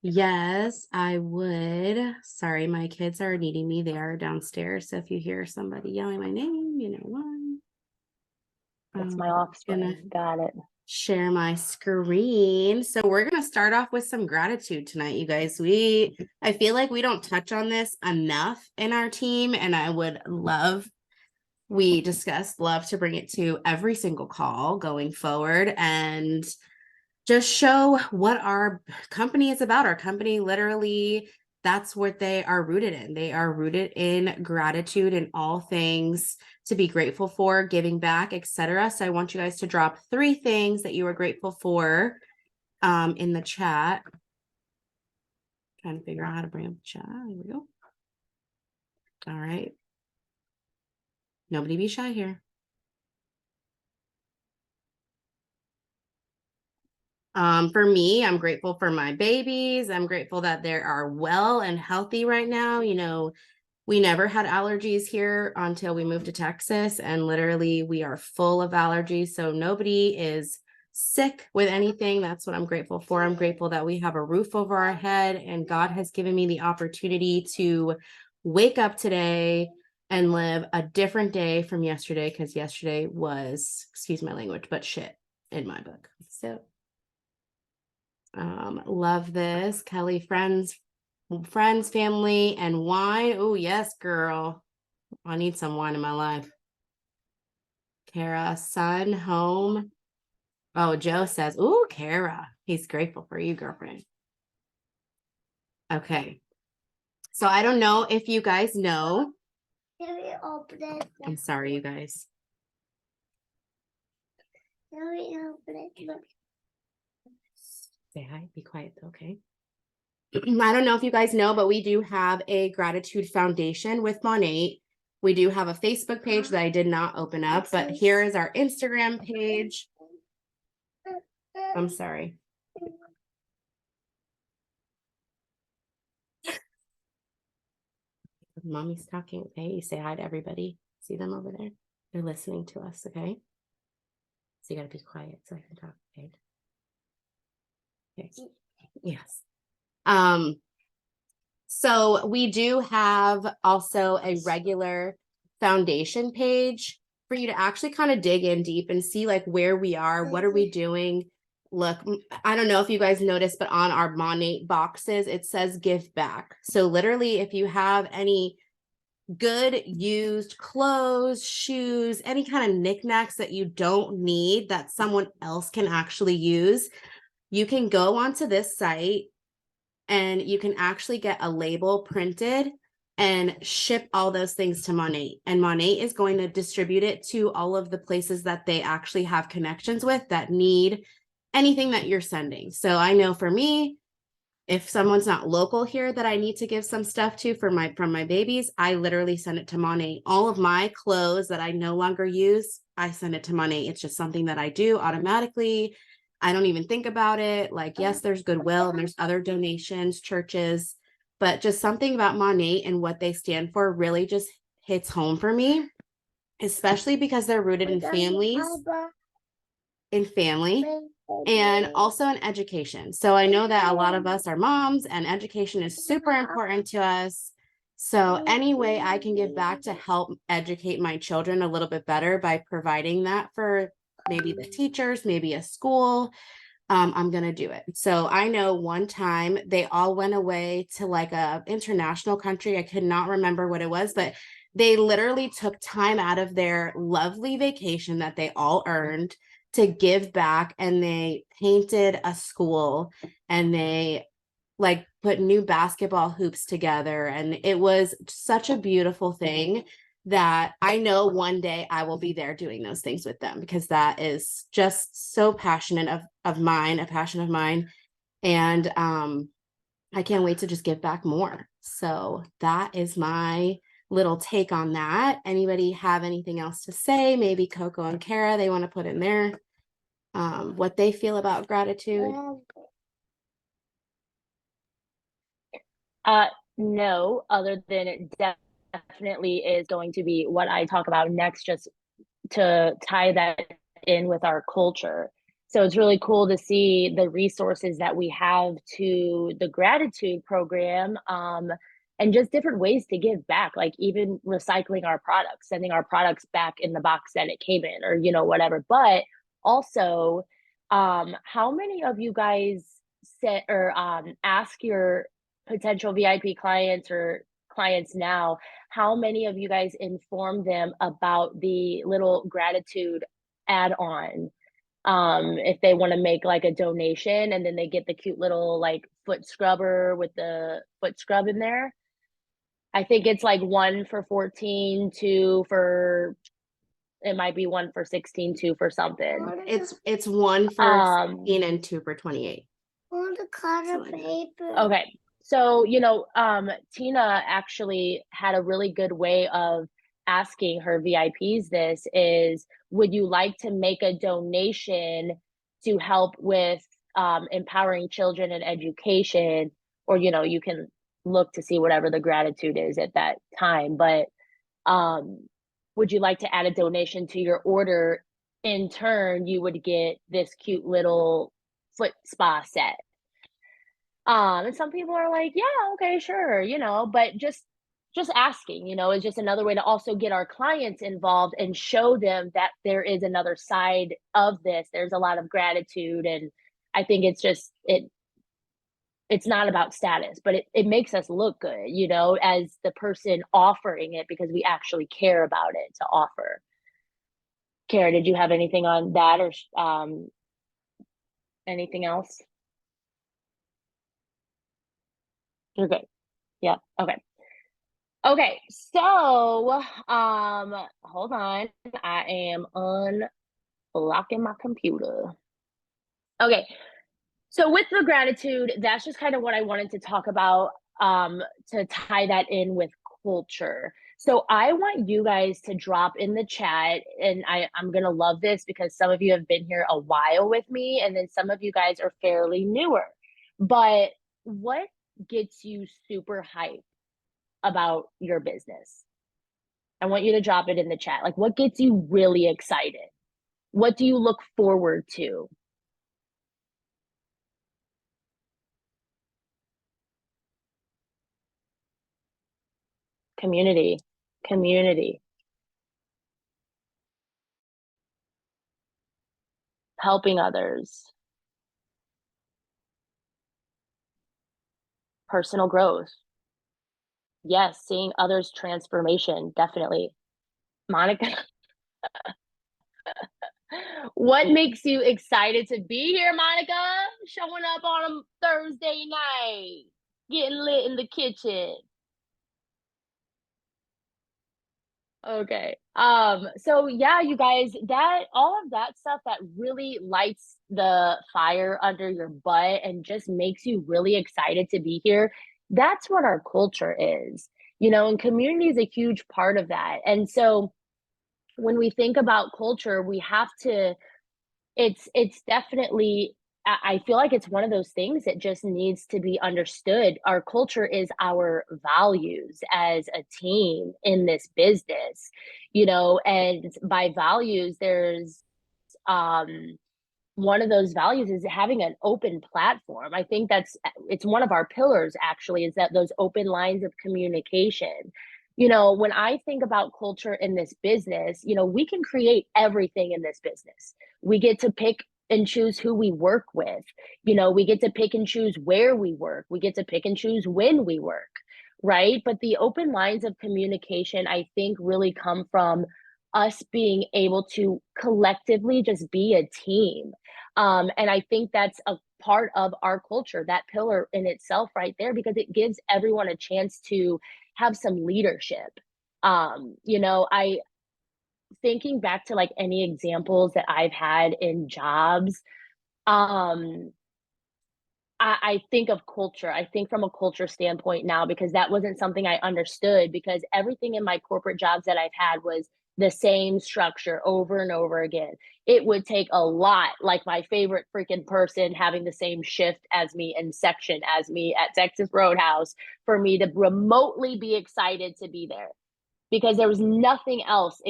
Yes, I would. Sorry, my kids are needing me. They are downstairs. So if you hear somebody yelling my name, you know why. That's my Gonna offspring. Got it. share my screen. So we're gonna start off with some gratitude tonight, you guys. I feel like we don't touch on this enough in our team, and I would love to bring it to every single call going forward and just show what our company is about. Our company literally, that's what they are rooted in. They are rooted in gratitude and all things to be grateful for, giving back, etc. So I want you guys to drop 3 things that you are grateful for in the chat. Trying to figure out how to bring up the chat. Here we go. All right. Nobody be shy here. For me, I'm grateful for my babies. I'm grateful that they are well and healthy right now. You know, we never had allergies here until we moved to Texas, and literally we are full of allergies. So nobody is sick with anything. That's what I'm grateful for. I'm grateful that we have a roof over our head, and God has given me the opportunity to wake up today and live a different day from yesterday, because yesterday was, excuse my language, but shit in my book. So love this. Kelly, friends, family, and wine. Oh, yes, girl. I need some wine in my life. Kara, son, home. Oh, Joe says, ooh, Kara. He's grateful for you, girlfriend. Okay. So I don't know if you guys know. Can we open it? I'm sorry, you guys. Can we open it? Say hi, be quiet, okay? I don't know if you guys know, but we do have a gratitude foundation with Monate. We do have a Facebook page that I did not open up, but here is our Instagram page. I'm sorry. Mommy's talking. Okay, you say hi to everybody. See them over there? They're listening to us, okay? So you gotta be quiet so I can talk, okay? Okay. Yes. So we do have also a regular foundation page for you to actually kind of dig in deep and see like where we are, what are we doing. Look, I don't know if you guys noticed, but on our Monate boxes, it says give back. So literally, if you have any good used clothes, shoes, any kind of knickknacks that you don't need that someone else can actually use, you can go onto this site and you can actually get a label printed and ship all those things to Monate. And Monate is going to distribute it to all of the places that they actually have connections with that need anything that you're sending. So I know for me, if someone's not local here that I need to give some stuff to from my babies, I literally send it to Monate. All of my clothes that I no longer use, I send it to Monate. It's just something that I do automatically. I don't even think about it. Like, yes, there's Goodwill and there's other donations, churches, but just something about Monate and what they stand for really just hits home for me, especially because they're rooted in family and also in education. So I know that a lot of us are moms and education is super important to us. So any way I can give back to help educate my children a little bit better by providing that for maybe the teachers, maybe a school, I'm going to do it. So I know one time they all went away to like a international country. I could not remember what it was, but they literally took time out of their lovely vacation that they all earned to give back, and they painted a school and they like put new basketball hoops together, and it was such a beautiful thing that I know one day I will be there doing those things with them, because that is just so passionate of mine, a passion of mine. And I can't wait to just give back more. So that is my little take on that. Anybody have anything else to say? Maybe Coco and Kara, they want to put in there what they feel about gratitude. No, other than it definitely is going to be what I talk about next, just to tie that in with our culture. So it's really cool to see the resources that we have to the gratitude program, and just different ways to give back, like even recycling our products, sending our products back in the box that it came in, or whatever. But also, how many of you guys set or ask your potential VIP clients or clients now, how many of you guys inform them about the little gratitude add-on, if they want to make like a donation, and then they get the cute little like foot scrubber with the foot scrub in there? I think it's like 1 for 14, 2 for, it might be 1 for 16, 2 for something. It's 1 for 16 and 2 for 28. On the color paper. Okay. So, Tina actually had a really good way of asking her VIPs this is, would you like to make a donation to help with empowering children and education? Or, you can look to see whatever the gratitude is at that time. But would you like to add a donation to your order? In turn, you would get this cute little foot spa set. And some people are like, yeah, okay, sure, but just asking, is just another way to also get our clients involved and show them that there is another side of this. There's a lot of gratitude. And I think it's not about status, but it makes us look good, as the person offering it, because we actually care about it to offer. Kara, did you have anything on that, or anything else? You're good. Yeah. Okay. Okay. So, hold on. I am unblocking my computer. Okay. So with the gratitude, that's just kind of what I wanted to talk about, to tie that in with culture. So I want you guys to drop in the chat, and I'm gonna love this because some of you have been here a while with me, and then some of you guys are fairly newer. But what gets you super hyped about your business? I want you to drop it in the chat. Like, what gets you really excited? What do you look forward to? Community. Helping others. Personal growth. Yes, seeing others' transformation, definitely. Monica, what makes you excited to be here, Monica? Showing up on a Thursday night, getting lit in the kitchen. Okay. So yeah, you guys, that all of that stuff that really lights the fire under your butt and just makes you really excited to be here, that's what our culture is. And community is a huge part of that. And so when we think about culture, we have to, it's definitely, I feel like it's one of those things that just needs to be understood. Our culture is our values as a team in this business, and by values, there's one of those values is having an open platform. I think it's one of our pillars, actually, is that those open lines of communication. When I think about culture in this business, we can create everything in this business. We get to pick and choose who we work with. We get to pick and choose where we work. We get to pick and choose when we work, right? But the open lines of communication, I think, really come from us being able to collectively just be a team. And I think that's a part of our culture, that pillar in itself right there, because it gives everyone a chance to have some leadership. I thinking back to like any examples that I've had in jobs, I think of culture. I think from a culture standpoint now, because that wasn't something I understood, because everything in my corporate jobs that I've had was the same structure over and over again. It would take a lot, like my favorite freaking person having the same shift as me and section as me at Texas Roadhouse, for me to remotely be excited to be there, because there was nothing else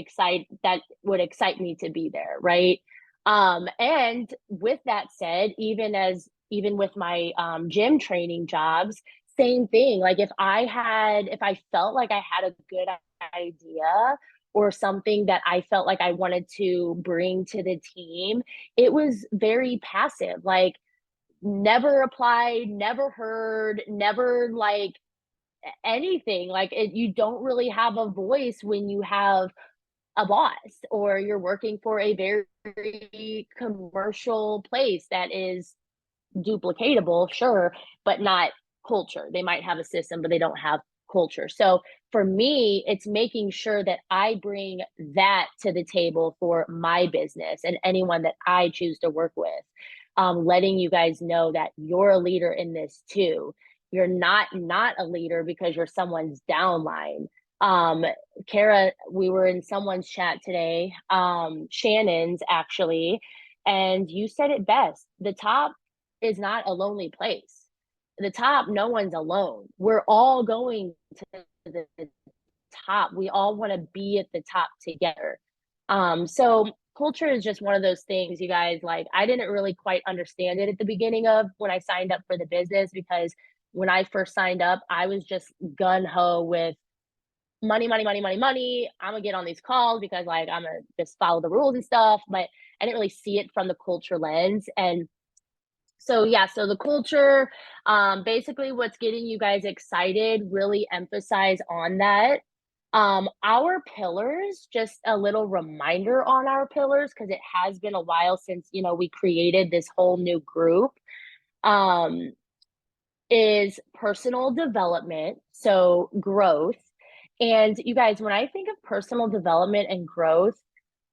that would excite me to be there, right? And with that said, even with my gym training jobs, same thing. Like if I felt like I had a good idea or something that I felt like I wanted to bring to the team, it was very passive. Like never applied, never heard, never like anything. Like you don't really have a voice when you have a boss or you're working for a very commercial place that is duplicatable, sure, but not culture. They might have a system, but they don't have culture. So for me, it's making sure that I bring that to the table for my business and anyone that I choose to work with. Letting you guys know that you're a leader in this too. You're not a leader because you're someone's downline. Kara, we were in someone's chat today, Shannon's actually, and you said it best. The top is not a lonely place. The top, no one's alone. We're all going to the top. We all want to be at the top together. So culture is just one of those things, you guys. Like I didn't really quite understand it at the beginning of when I signed up for the business, because when I first signed up, I was just gun ho with money, money, money, money, money. I'm gonna get on these calls because like I'm gonna just follow the rules and stuff. But I didn't really see it from the culture lens. And so yeah, so the culture, basically what's getting you guys excited, really emphasize on that. Our pillars, just a little reminder on our pillars, because it has been a while since, we created this whole new group, um, is personal development, so growth. And you guys, when I think of personal development and growth,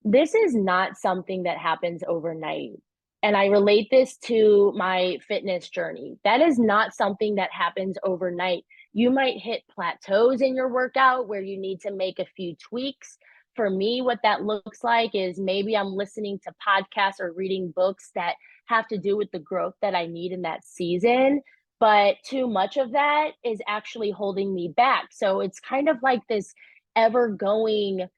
this is not something that happens overnight. And I relate this to my fitness journey. That is not something that happens overnight. You might hit plateaus in your workout where you need to make a few tweaks. For me, what that looks like is maybe I'm listening to podcasts or reading books that have to do with the growth that I need in that season. But too much of that is actually holding me back. So it's kind of like this ever going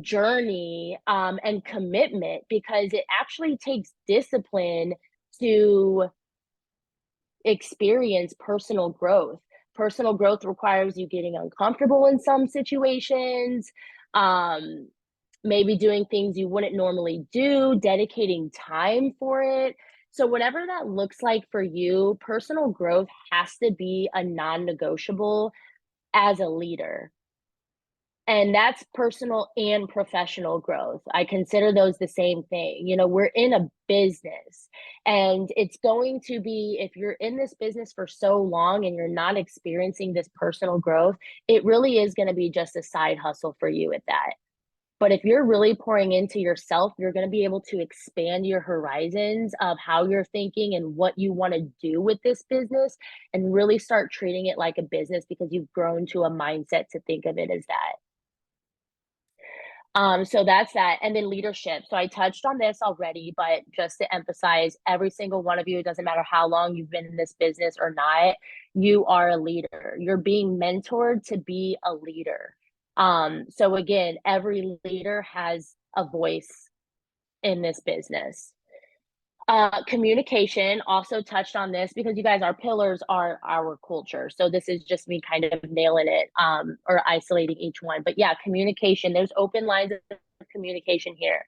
journey, and commitment, because it actually takes discipline to experience personal growth. Personal growth requires you getting uncomfortable in some situations, um, maybe doing things you wouldn't normally do, dedicating time for it. So, whatever that looks like for you, personal growth has to be a non negotiable as a leader. And that's personal and professional growth. I consider those the same thing. We're in a business, and it's going to be, if you're in this business for so long and you're not experiencing this personal growth, it really is going to be just a side hustle for you at that. But if you're really pouring into yourself, you're going to be able to expand your horizons of how you're thinking and what you want to do with this business, and really start treating it like a business because you've grown to a mindset to think of it as that. So that's that. And then leadership. So I touched on this already, but just to emphasize, every single one of you, it doesn't matter how long you've been in this business or not, you are a leader. You're being mentored to be a leader. So again, every leader has a voice in this business. Communication, also touched on this because you guys, our pillars are our culture. So this is just me kind of nailing it, or isolating each one. But yeah, communication, there's open lines of communication here.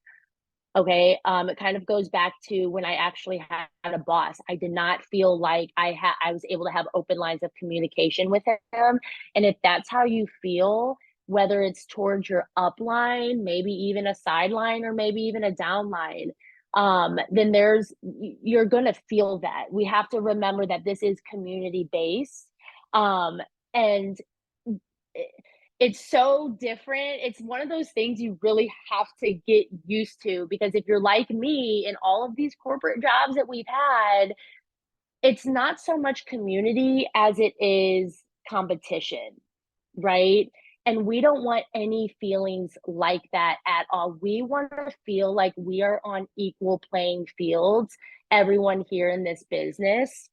Okay. It kind of goes back to when I actually had a boss. I did not feel like I was able to have open lines of communication with him. And if that's how you feel, whether it's towards your upline, maybe even a sideline, or maybe even a downline, then you're going to feel that. We have to remember that this is community based. And it's so different. It's one of those things you really have to get used to, because if you're like me in all of these corporate jobs that we've had, it's not so much community as it is competition, right? And we don't want any feelings like that at all. We want to feel like we are on equal playing fields, everyone here in this business.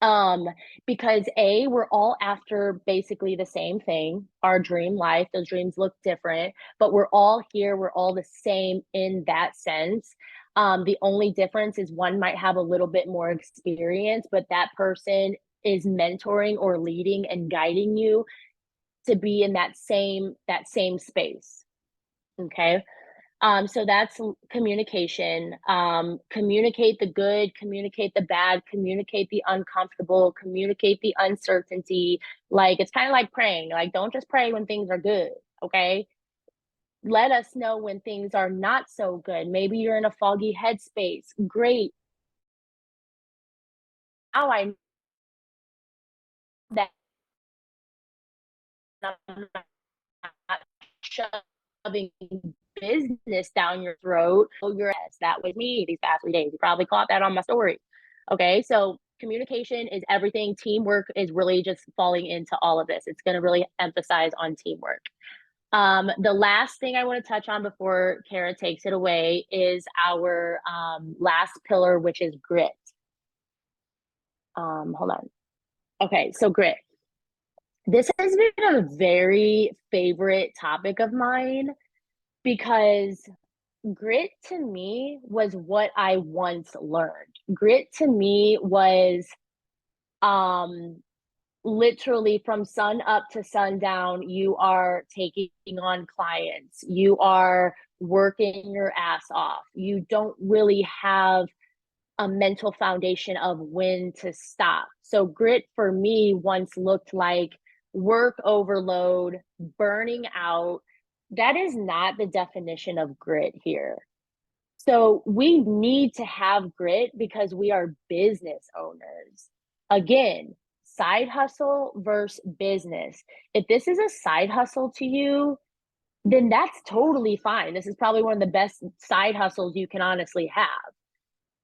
Because we're all after basically the same thing, our dream life. Those dreams look different, but we're all here. We're all the same in that sense. The only difference is one might have a little bit more experience, but that person is mentoring or leading and guiding you to be in that same space. Okay. So that's communication. Communicate the good, communicate the bad, communicate the uncomfortable, communicate the uncertainty. Like, it's kind of like praying. Like, don't just pray when things are good. Okay. Let us know when things are not so good. Maybe you're in a foggy headspace. Great. Now I know that I'm not shoving business down your throat. Oh, you're that was me these past 3 days. You probably caught that on my story. Okay, so communication is everything. Teamwork is really just falling into all of this. It's going to really emphasize on teamwork. The last thing I want to touch on before Kara takes it away is our last pillar, which is grit. Hold on. Okay, so grit. This has been a very favorite topic of mine because grit to me was what I once learned. Grit to me was um literally from sun up to sundown, you are taking on clients, you are working your ass off. You don't really have a mental foundation of when to stop. So grit for me once looked like work overload, burning out. That is not the definition of grit here. So we need to have grit because we are business owners. Again, side hustle versus business. If this is a side hustle to you, then that's totally fine. This is probably one of the best side hustles you can honestly have.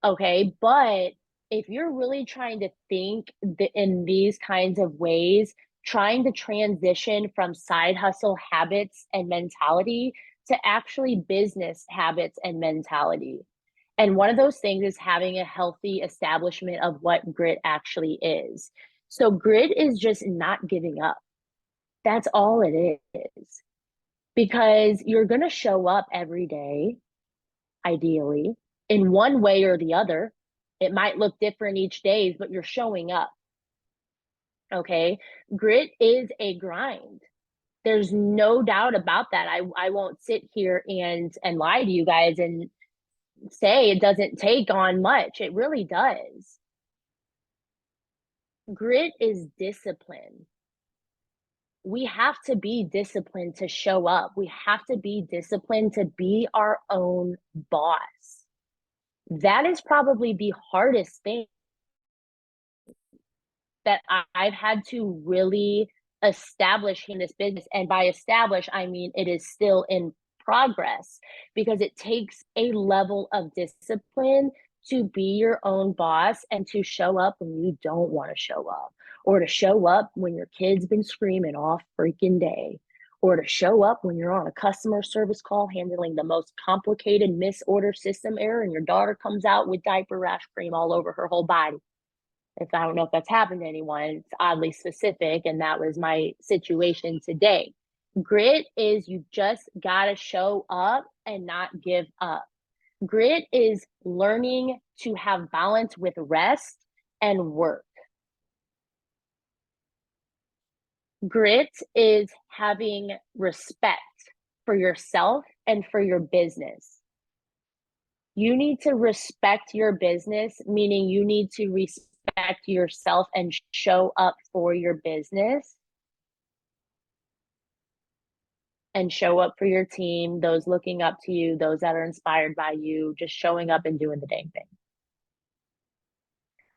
Okay, but if you're really trying to think in these kinds of ways, trying to transition from side hustle habits and mentality to actually business habits and mentality. And one of those things is having a healthy establishment of what grit actually is. So, grit is just not giving up. That's all it is. Because you're going to show up every day, ideally, in one way or the other. It might look different each day, but you're showing up. Okay. Grit is a grind. There's no doubt about that. I won't sit here and lie to you guys and say it doesn't take on much. It really does. Grit is discipline. We have to be disciplined to show up. We have to be disciplined to be our own boss. That is probably the hardest thing that I've had to really establish in this business. And by establish, I mean it is still in progress because it takes a level of discipline to be your own boss and to show up when you don't want to show up, or to show up when your kid's been screaming all freaking day, or to show up when you're on a customer service call handling the most complicated misorder system error and your daughter comes out with diaper rash cream all over her whole body. If I don't know if that's happened to anyone, it's oddly specific, and that was my situation today. Grit is you just gotta show up and not give up. Grit is learning to have balance with rest and work. Grit is having respect for yourself and for your business. You need to respect your business, meaning you need to respect yourself and show up for your business and show up for your team, those looking up to you, those that are inspired by you, just showing up and doing the dang thing.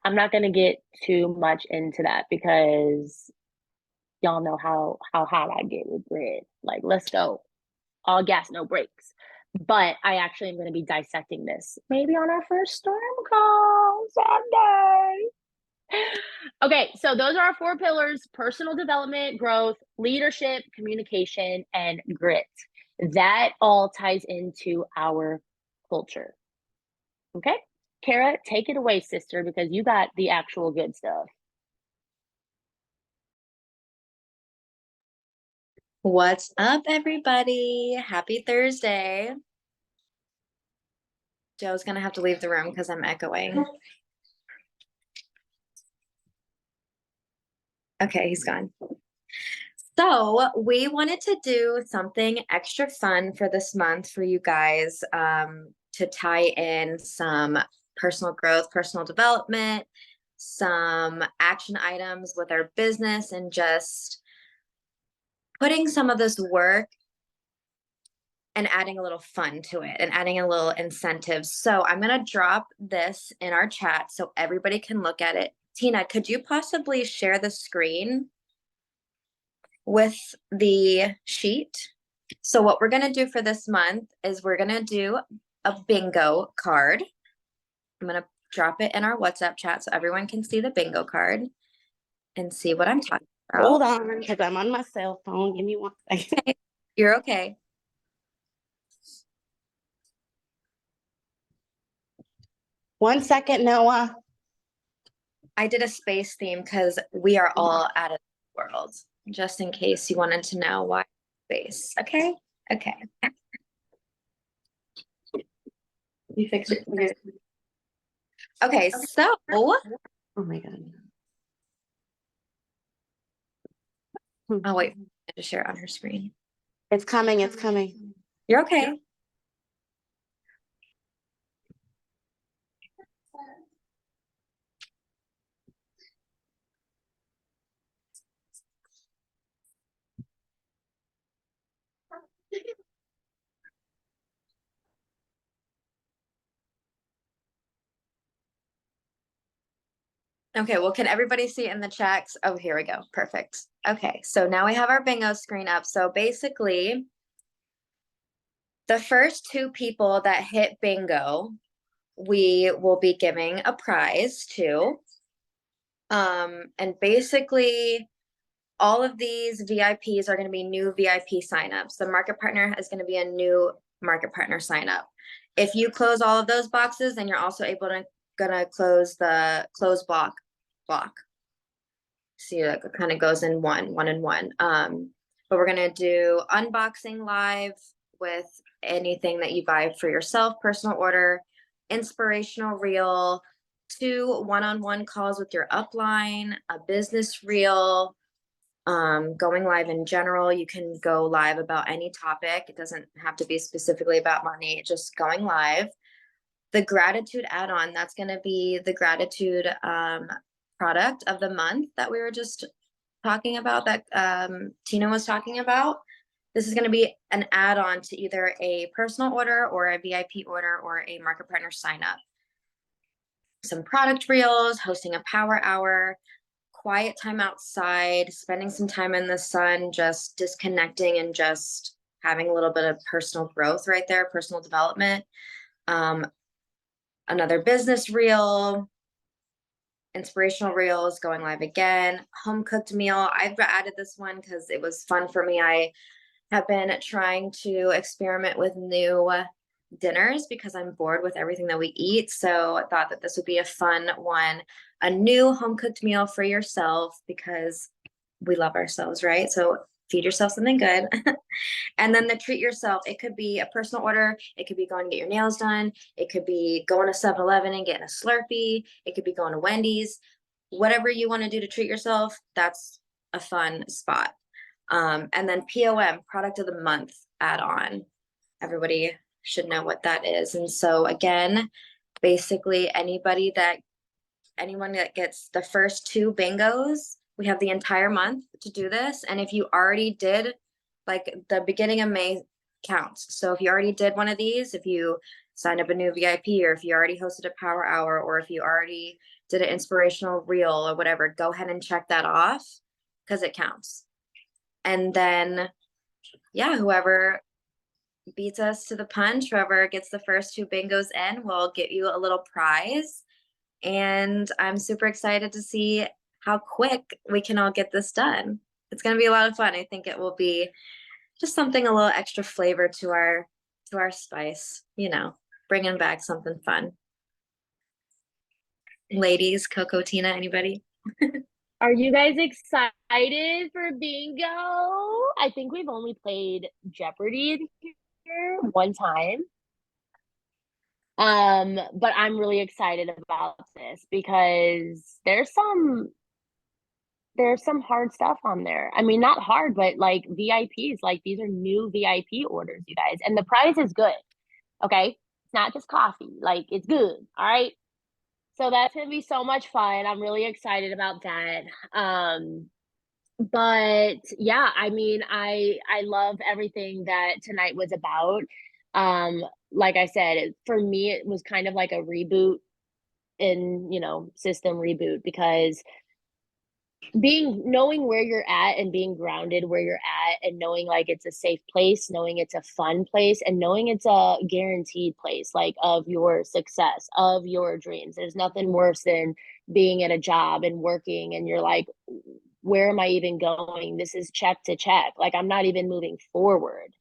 I'm not going to get too much into that because y'all know how hot I get with grit. Like, let's go. All gas, no brakes. But I actually am going to be dissecting this maybe on our first storm call Sunday. Okay, so those are our 4 pillars: personal development, growth, leadership, communication, and grit. That all ties into our culture. Okay, Kara, take it away, sister, because you got the actual good stuff. What's up, everybody? Happy Thursday. Joe's gonna have to leave the room because I'm echoing. Okay, he's gone. So we wanted to do something extra fun for this month for you guys, to tie in some personal growth, personal development, some action items with our business, and just putting some of this work and adding a little fun to it and adding a little incentive. So I'm going to drop this in our chat so everybody can look at it. Tina, could you possibly share the screen with the sheet? So what we're going to do for this month is we're going to do a bingo card. I'm going to drop it in our WhatsApp chat so everyone can see the bingo card and see what I'm talking about. Hold on, because I'm on my cell phone. Give me 1 second. You're okay. One second, Noah. I did a space theme because we are all out of the world, just in case you wanted to know why space. Okay. Okay. You fix it. Okay. So, Oh my God. oh wait, to share it on her screen. It's coming. It's coming. You're okay. Okay, well, can everybody see it in the chats? Oh, here we go. Perfect. Okay, so now we have our bingo screen up. So basically, the first 2 people that hit bingo, we will be giving a prize to. And basically, all of these VIPs are going to be new VIP signups. The market partner is going to be a new market partner sign up. If you close all of those boxes, then you're also able to gonna close the close block. See, like it kind of goes in one and one. But we're gonna do unboxing live with anything that you buy for yourself, personal order, inspirational reel, 2 one-on-one calls with your upline, a business reel, going live in general. You can go live about any topic. It doesn't have to be specifically about money, just going live. The gratitude add-on, that's going to be the gratitude product of the month that we were just talking about, that Tina was talking about. This is going to be an add-on to either a personal order or a VIP order or a market partner sign up. Some product reels, hosting a power hour, quiet time outside, spending some time in the sun, just disconnecting and just having a little bit of personal growth right there, personal development. Another business reel, inspirational reels, going live again, home cooked meal. I've added this one because it was fun for me. I have been trying to experiment with new dinners because I'm bored with everything that we eat. So I thought that this would be a fun one, a new home cooked meal for yourself, because we love ourselves, right? So feed yourself something good. And then the treat yourself, it could be a personal order. It could be going to get your nails done. It could be going to 7-Eleven and getting a Slurpee. It could be going to Wendy's. Whatever you want to do to treat yourself, that's a fun spot. And then POM, product of the month add-on. Everybody should know what that is. And so again, basically anyone that gets the first 2 bingos, we have the entire month to do this. And if you already did, like, the beginning of May counts. So if you already did one of these, if you signed up a new VIP, or if you already hosted a power hour, or if you already did an inspirational reel or whatever, go ahead and check that off because it counts. And then, yeah, whoever beats us to the punch, whoever gets the first 2 bingos in, will get you a little prize. And I'm super excited to see how quick we can all get this done. It's going to be a lot of fun. I think it will be just something, a little extra flavor to our spice, bringing back something fun. Ladies, Coco, Tina, anybody? Are you guys excited for bingo? I think we've only played Jeopardy in here one time. But I'm really excited about this because there's some hard stuff on there. I mean, not hard, but like VIPs, like these are new VIP orders, you guys. And the price is good. Okay. It's not just coffee, like it's good. All right. So that's gonna be so much fun. I'm really excited about that. But yeah, I mean, I love everything that tonight was about. Um, like I said, for me, it was kind of like a reboot in, system reboot because knowing where you're at and being grounded where you're at and knowing like it's a safe place, knowing it's a fun place, and knowing it's a guaranteed place like of your success, of your dreams. There's nothing worse than being at a job and working and you're like, where am I even going? This is check to check. Like I'm not even moving forward.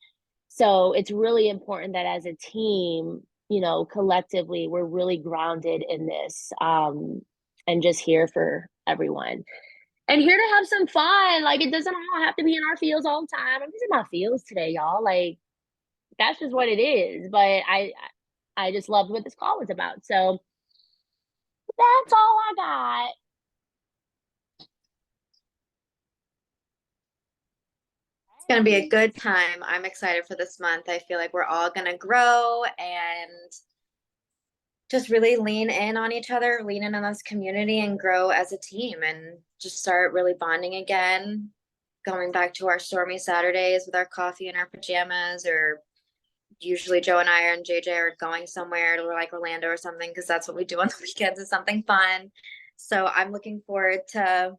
So it's really important that as a team, collectively, we're really grounded in this, and just here for everyone and here to have some fun. Like it doesn't all have to be in our fields all the time. I'm just in my fields today, y'all. Like that's just what it is. But I just loved what this call was about. So that's all I got. It's going to be a good time. I'm excited for this month. I feel like we're all going to grow and just really lean in on each other, lean in on this community and grow as a team and just start really bonding again, going back to our stormy Saturdays with our coffee and our pajamas, or usually Joe and I and JJ are going somewhere to like Orlando or something because that's what we do on the weekends, is something fun. So I'm looking forward to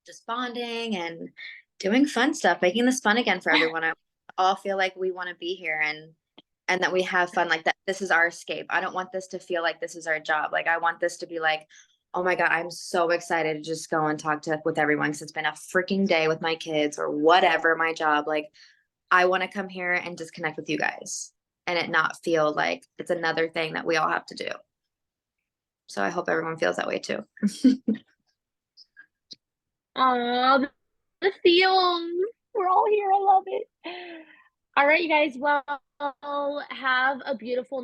just bonding and doing fun stuff, making this fun again for everyone. I all feel like we want to be here and that we have fun, like that this is our escape. I don't want this to feel like this is our job. Like I want this to be like, oh my God, I'm so excited to just go and talk with everyone because it's been a freaking day with my kids or whatever my job. Like I want to come here and just connect with you guys and it not feel like it's another thing that we all have to do. So I hope everyone feels that way too. Aw, the feels. We're all here. I love it. All right, you guys. Well, have a beautiful